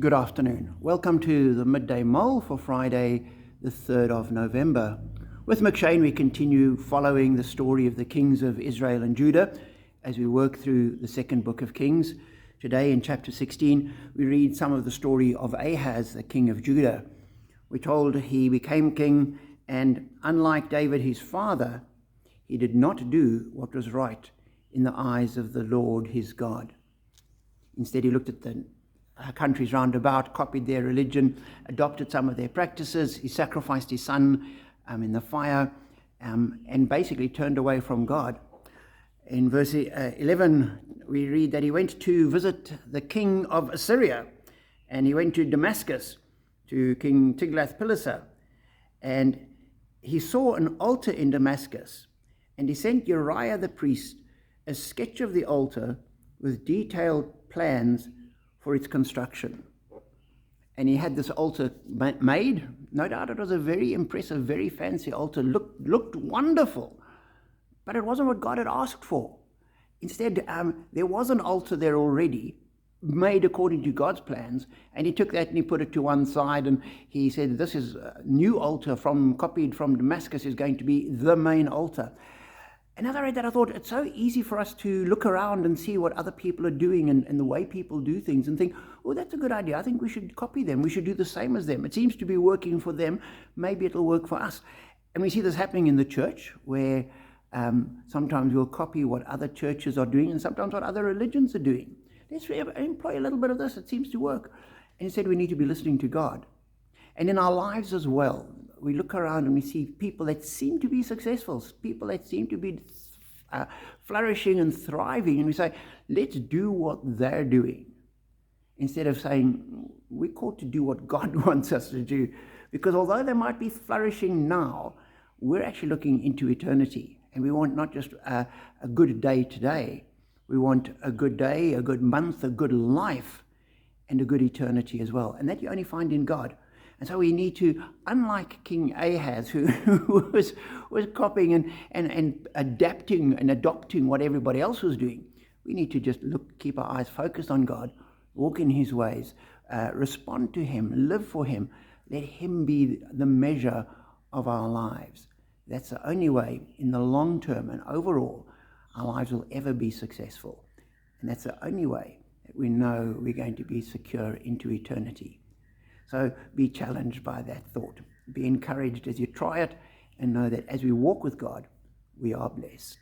Good afternoon. Welcome to the Midday Mull for Friday, the 3rd of November. With McShane, we continue following the story of the kings of Israel and Judah as we work through the second book of Kings. Today in chapter 16, we read some of the story of Ahaz, the king of Judah. We're told he became king, and unlike David, his father, he did not do what was right in the eyes of the Lord his God. Instead, he looked at the countries round about, copied their religion, adopted some of their practices. He sacrificed his son in the fire and basically turned away from God. In verse 11, we read that he went to visit the king of Assyria, and he went to Damascus to King Tiglath-Pileser, and he saw an altar in Damascus, and he sent Uriah the priest a sketch of the altar with detailed plans for its construction. And he had this altar made. No doubt it was a very impressive, very fancy altar, looked wonderful, but it wasn't what God had asked for. Instead, there was an altar there already, made according to God's plans, and he took that and he put it to one side, and he said, this is a new altar copied from Damascus, is going to be the main altar. And as I read that, I thought it's so easy for us to look around and see what other people are doing and the way people do things and think, oh, that's a good idea. I think we should copy them. We should do the same as them. It seems to be working for them. Maybe it'll work for us. And we see this happening in the church, where sometimes we'll copy what other churches are doing and sometimes what other religions are doing. Let's employ a little bit of this. It seems to work. And instead, we need to be listening to God. And in our lives as well, we look around and we see people that seem to be successful, people that seem to be flourishing and thriving, and we say, let's do what they're doing, instead of saying, we're called to do what God wants us to do. Because although they might be flourishing now, we're actually looking into eternity, and we want not just a good day today, we want a good day, a good month, a good life, and a good eternity as well. And that you only find in God. And so we need to, unlike King Ahaz, who was copying and adapting and adopting what everybody else was doing, we need to just keep our eyes focused on God, walk in his ways, respond to him, live for him. Let him be the measure of our lives. That's the only way in the long term and overall our lives will ever be successful. And that's the only way that we know we're going to be secure into eternity. So be challenged by that thought. Be encouraged as you try it, and know that as we walk with God, we are blessed.